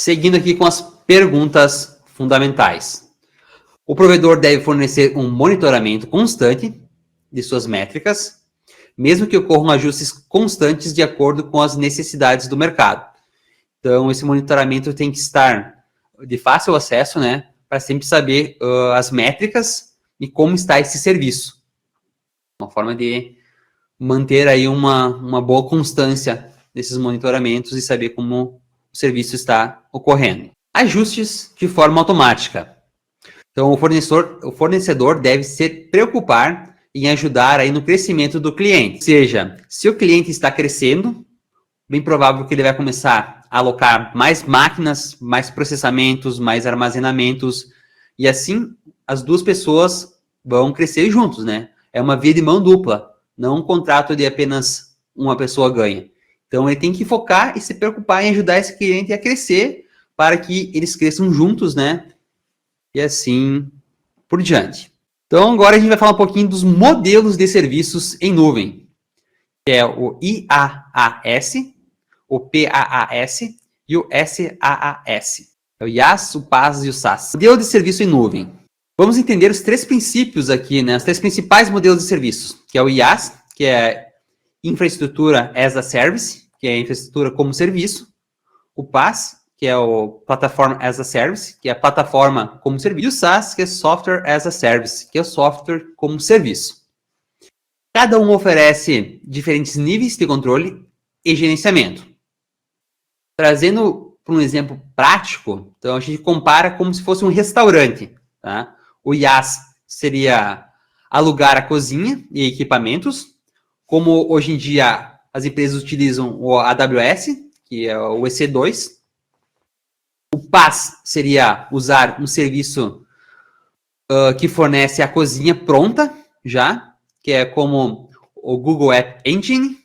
Seguindo aqui com as perguntas fundamentais. O provedor deve fornecer um monitoramento constante de suas métricas, mesmo que ocorram ajustes constantes de acordo com as necessidades do mercado. Então, esse monitoramento tem que estar de fácil acesso, né, para sempre saber as métricas e como está esse serviço. Uma forma de manter aí uma boa constância desses monitoramentos e saber como o serviço está ocorrendo. Ajustes de forma automática. Então, o fornecedor deve se preocupar em ajudar aí no crescimento do cliente. Ou seja, se o cliente está crescendo, bem provável que ele vai começar a alocar mais máquinas, mais processamentos, mais armazenamentos, e assim as duas pessoas vão crescer juntos, né? É uma via de mão dupla, não um contrato de apenas uma pessoa ganha. Então, ele tem que focar e se preocupar em ajudar esse cliente a crescer para que eles cresçam juntos, né? E assim por diante. Então, agora a gente vai falar um pouquinho dos modelos de serviços em nuvem, que é o IaaS, o PaaS e o SaaS. É o IaaS, o PaaS e o SaaS. Modelo de serviço em nuvem. Vamos entender os três princípios aqui, né? Os três principais modelos de serviços, que é o IaaS, que é infraestrutura as a service, que é infraestrutura como serviço, o PaaS, que é o Platform as a Service, que é a plataforma como serviço, e o SaaS, que é Software as a Service, que é o software como serviço. Cada um oferece diferentes níveis de controle e gerenciamento. Trazendo para um exemplo prático, então a gente compara como se fosse um restaurante. Tá? O IaaS seria alugar a cozinha e equipamentos, como hoje em dia as empresas utilizam o AWS, que é o EC2. O PaaS seria usar um serviço que fornece a cozinha pronta já, que é como o Google App Engine.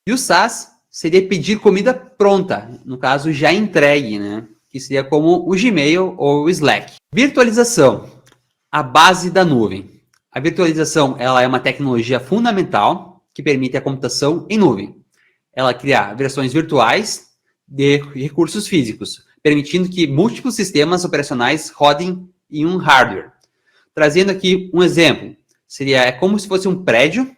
E o SaaS seria pedir comida pronta, no caso já entregue, né? Que seria como o Gmail ou o Slack. Virtualização, a base da nuvem. A virtualização ela é uma tecnologia fundamental que permite a computação em nuvem. Ela cria versões virtuais de recursos físicos, permitindo que múltiplos sistemas operacionais rodem em um hardware. Trazendo aqui um exemplo, é como se fosse um prédio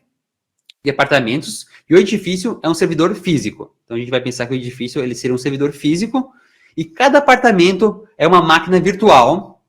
de apartamentos e o edifício é um servidor físico. Então, a gente vai pensar que o edifício ele seria um servidor físico e cada apartamento é uma máquina virtual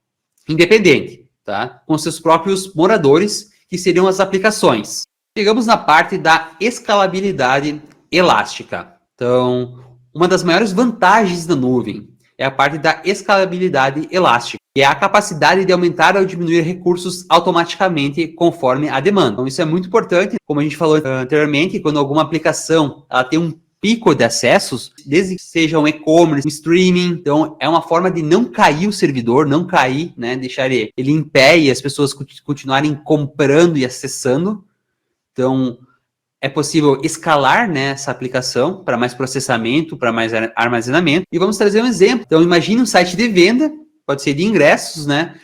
independente, tá? Com seus próprios moradores, que seriam as aplicações. Chegamos na parte da escalabilidade elástica. Então, uma das maiores vantagens da nuvem é a parte da escalabilidade elástica, que é a capacidade de aumentar ou diminuir recursos automaticamente conforme a demanda. Então, isso é muito importante, como a gente falou anteriormente, quando alguma aplicação ela tem um pico de acessos, desde que seja um e-commerce, um streaming, então é uma forma de não cair o servidor, não cair, né, deixar ele em pé e as pessoas continuarem comprando e acessando. Então, é possível escalar, né, essa aplicação para mais processamento, para mais armazenamento. E vamos trazer um exemplo. Então, imagine um site de venda, pode ser de ingressos, né,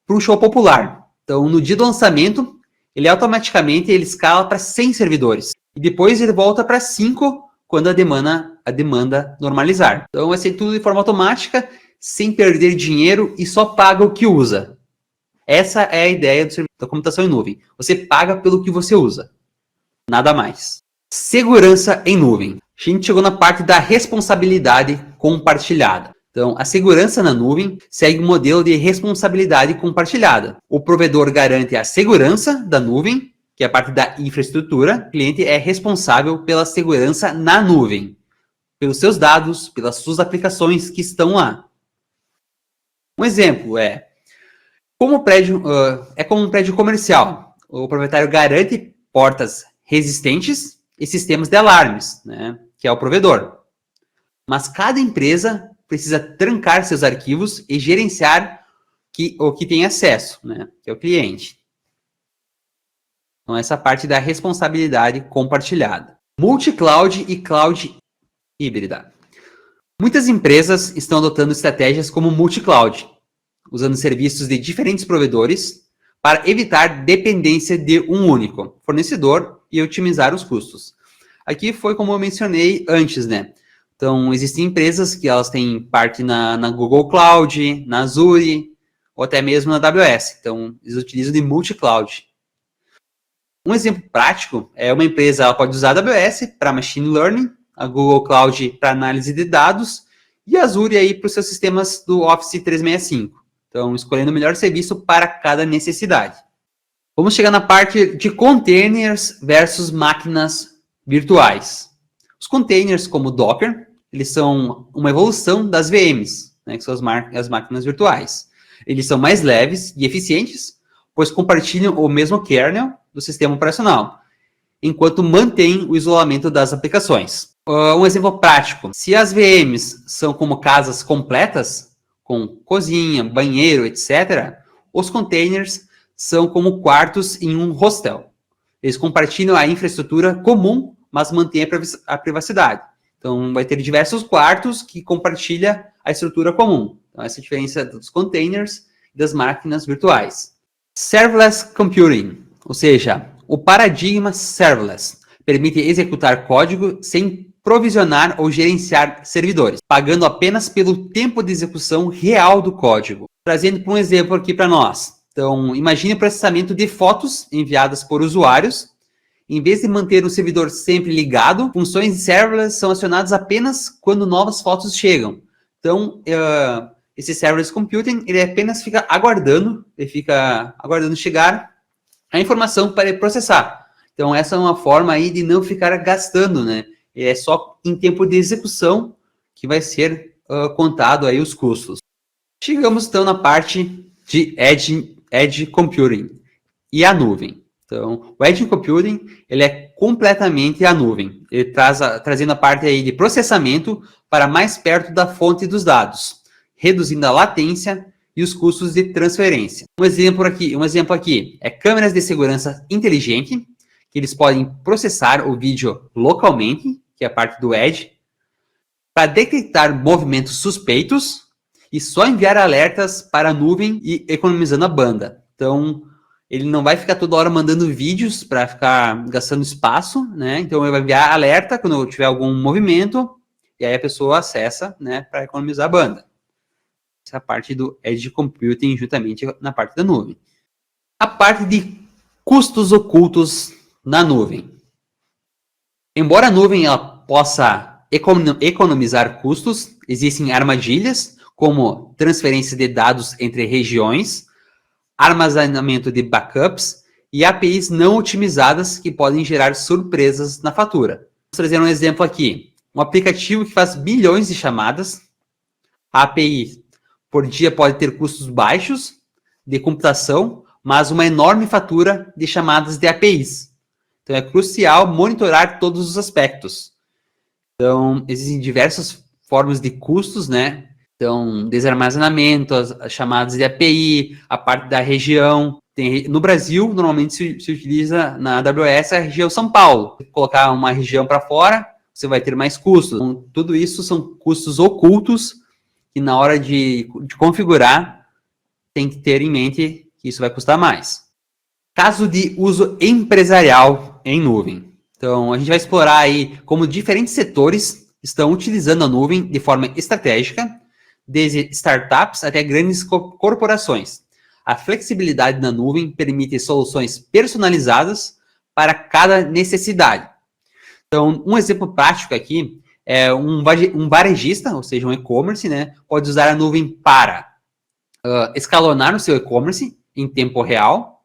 para um show popular. Então, no dia do lançamento, ele automaticamente escala para 100 servidores. E depois ele volta para 5 quando a demanda normalizar. Então, vai ser tudo de forma automática, sem perder dinheiro e só paga o que usa. Essa é a ideia da computação em nuvem. Você paga pelo que você usa. Nada mais. Segurança em nuvem. A gente chegou na parte da responsabilidade compartilhada. Então, a segurança na nuvem segue o modelo de responsabilidade compartilhada. O provedor garante a segurança da nuvem, que é a parte da infraestrutura. O cliente é responsável pela segurança na nuvem, pelos seus dados, pelas suas aplicações que estão lá. Um exemplo como um prédio comercial. O proprietário garante portas resistentes e sistemas de alarmes, né, que é o provedor. Mas cada empresa precisa trancar seus arquivos e gerenciar o que tem acesso, né, que é o cliente. Então, essa parte da responsabilidade compartilhada. Multi-cloud e cloud híbrida. Muitas empresas estão adotando estratégias como multi-cloud, usando serviços de diferentes provedores para evitar dependência de um único fornecedor e otimizar os custos. Aqui foi como eu mencionei antes, né? Então, existem empresas que elas têm parte na Google Cloud, na Azure, ou até mesmo na AWS. Então, eles utilizam de multi-cloud. Um exemplo prático é uma empresa, ela pode usar a AWS para Machine Learning, a Google Cloud para análise de dados, e a Azure aí para os seus sistemas do Office 365. Então, escolhendo o melhor serviço para cada necessidade. Vamos chegar na parte de containers versus máquinas virtuais. Os containers, como o Docker, eles são uma evolução das VMs, né, que são as máquinas virtuais. Eles são mais leves e eficientes, pois compartilham o mesmo kernel do sistema operacional, enquanto mantém o isolamento das aplicações. Um exemplo prático, se as VMs são como casas completas, com cozinha, banheiro, etc., os containers são como quartos em um hostel. Eles compartilham a infraestrutura comum, mas mantêm a privacidade. Então, vai ter diversos quartos que compartilham a estrutura comum. Então, essa é a diferença dos containers e das máquinas virtuais. Serverless Computing, ou seja, o paradigma serverless, permite executar código sem provisionar ou gerenciar servidores, pagando apenas pelo tempo de execução real do código. Trazendo para um exemplo aqui para nós. Então, imagine o processamento de fotos enviadas por usuários. Em vez de manter o servidor sempre ligado, funções de serverless são acionadas apenas quando novas fotos chegam. Então, esse serverless computing, ele apenas fica aguardando chegar a informação para ele processar. Então, essa é uma forma aí de não ficar gastando, né? É só em tempo de execução que vai ser contado aí os custos. Chegamos, então, na parte de Edge Computing e a nuvem. Então, o Edge Computing, ele é completamente a nuvem. Ele trazendo a parte aí de processamento para mais perto da fonte dos dados, reduzindo a latência e os custos de transferência. Um exemplo aqui é câmeras de segurança inteligente, que eles podem processar o vídeo localmente, que é a parte do Edge, para detectar movimentos suspeitos e só enviar alertas para a nuvem e economizando a banda. Então, ele não vai ficar toda hora mandando vídeos para ficar gastando espaço, né? Então, ele vai enviar alerta quando tiver algum movimento e aí a pessoa acessa, né, para economizar a banda. Essa é a parte do Edge Computing, juntamente na parte da nuvem. A parte de custos ocultos na nuvem. Embora a nuvem ela possa economizar custos, existem armadilhas, como transferência de dados entre regiões, armazenamento de backups e APIs não otimizadas que podem gerar surpresas na fatura. Vou trazer um exemplo aqui. Um aplicativo que faz bilhões de chamadas, a API por dia pode ter custos baixos de computação, mas uma enorme fatura de chamadas de APIs. Então, é crucial monitorar todos os aspectos. Então, existem diversas formas de custos, né? Então, desarmazenamento, as chamadas de API, a parte da região. No Brasil, normalmente se utiliza na AWS a região São Paulo. Se colocar uma região para fora, você vai ter mais custos. Então, tudo isso são custos ocultos que na hora de configurar, tem que ter em mente que isso vai custar mais. Caso de uso empresarial em nuvem. Então, a gente vai explorar aí como diferentes setores estão utilizando a nuvem de forma estratégica, desde startups até grandes corporações. A flexibilidade na nuvem permite soluções personalizadas para cada necessidade. Então, um exemplo prático aqui é um varejista, ou seja, um e-commerce, né, pode usar a nuvem para escalonar o seu e-commerce em tempo real,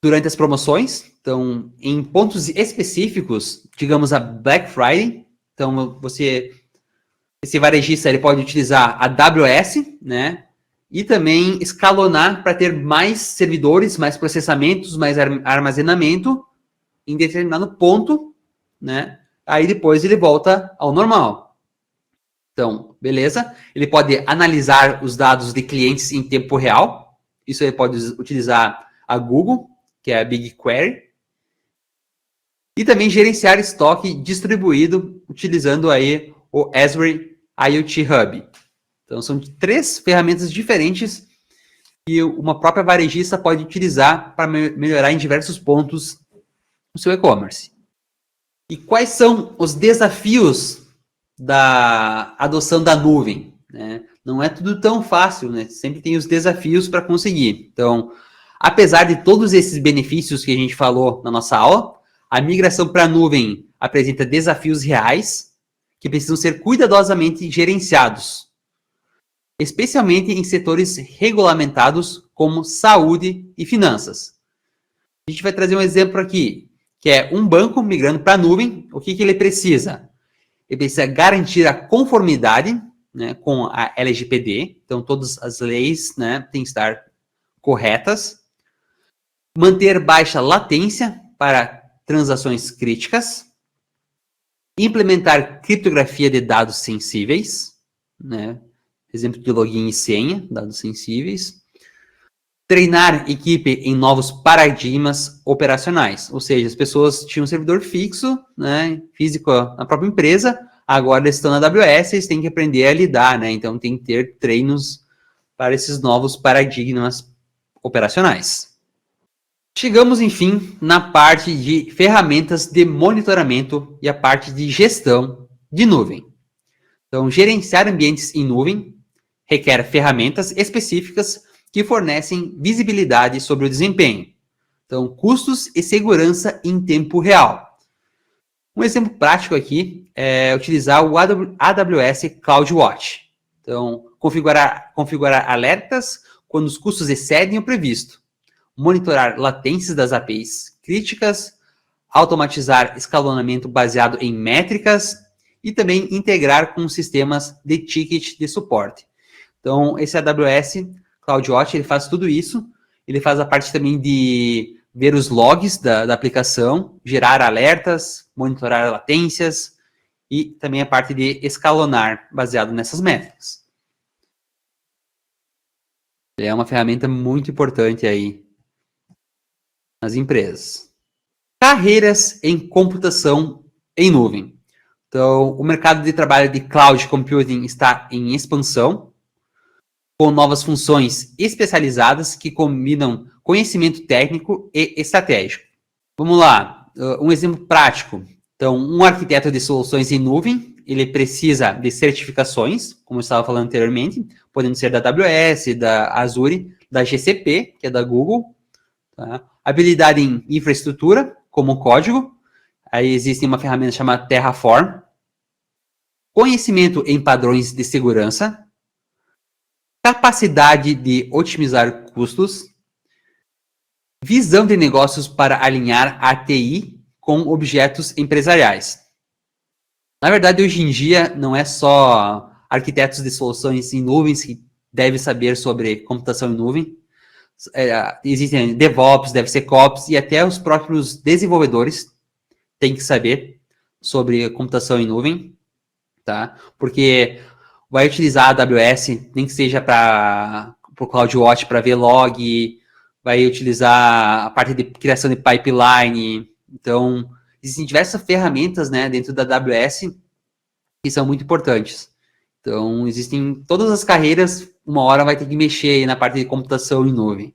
durante as promoções, então, em pontos específicos, digamos a Black Friday, então, esse varejista ele pode utilizar a AWS, né, e também escalonar para ter mais servidores, mais processamentos, mais armazenamento em determinado ponto, né, aí depois ele volta ao normal. Então, beleza? Ele pode analisar os dados de clientes em tempo real, isso ele pode utilizar a Google, que é a BigQuery, e também gerenciar estoque distribuído utilizando aí o Azure IoT Hub. Então, são 3 ferramentas diferentes que uma própria varejista pode utilizar para melhorar em diversos pontos o seu e-commerce. E quais são os desafios da adoção da nuvem, né? Não é tudo tão fácil, né? Sempre tem os desafios para conseguir. Então, apesar de todos esses benefícios que a gente falou na nossa aula, a migração para a nuvem apresenta desafios reais que precisam ser cuidadosamente gerenciados, especialmente em setores regulamentados como saúde e finanças. A gente vai trazer um exemplo aqui, que é um banco migrando para a nuvem. O que ele precisa? Ele precisa garantir a conformidade, né, com a LGPD, então todas as leis, né, têm que estar corretas, manter baixa latência para transações críticas, implementar criptografia de dados sensíveis, né, exemplo de login e senha, dados sensíveis, treinar equipe em novos paradigmas operacionais, ou seja, as pessoas tinham um servidor fixo, né, físico na própria empresa, agora eles estão na AWS, eles têm que aprender a lidar, né, então tem que ter treinos para esses novos paradigmas operacionais. Chegamos, enfim, na parte de ferramentas de monitoramento e a parte de gestão de nuvem. Então, gerenciar ambientes em nuvem requer ferramentas específicas que fornecem visibilidade sobre o desempenho. Então, custos e segurança em tempo real. Um exemplo prático aqui é utilizar o AWS CloudWatch. Então, configurar alertas quando os custos excedem o previsto. Monitorar latências das APIs críticas, automatizar escalonamento baseado em métricas e também integrar com sistemas de ticket de suporte. Então, esse AWS CloudWatch, ele faz tudo isso. Ele faz a parte também de ver os logs da aplicação, gerar alertas, monitorar latências e também a parte de escalonar baseado nessas métricas. É uma ferramenta muito importante aí nas empresas. Carreiras em computação em nuvem. Então, o mercado de trabalho de cloud computing está em expansão, com novas funções especializadas que combinam conhecimento técnico e estratégico. Vamos lá, um exemplo prático. Então, um arquiteto de soluções em nuvem, ele precisa de certificações, como eu estava falando anteriormente, podendo ser da AWS, da Azure, da GCP, que é da Google, tá? Habilidade em infraestrutura, como código. Aí existe uma ferramenta chamada Terraform. Conhecimento em padrões de segurança. Capacidade de otimizar custos. Visão de negócios para alinhar a TI com objetos empresariais. Na verdade, hoje em dia, não é só arquitetos de soluções em nuvens que devem saber sobre computação em nuvem. Existem DevOps, DevSecOps e até os próprios desenvolvedores têm que saber sobre computação em nuvem, tá? Porque vai utilizar a AWS, nem que seja para o CloudWatch para ver log, vai utilizar a parte de criação de pipeline. Então, existem diversas ferramentas, né, dentro da AWS que são muito importantes. Então, existem todas as carreiras, uma hora vai ter que mexer aí na parte de computação em nuvem.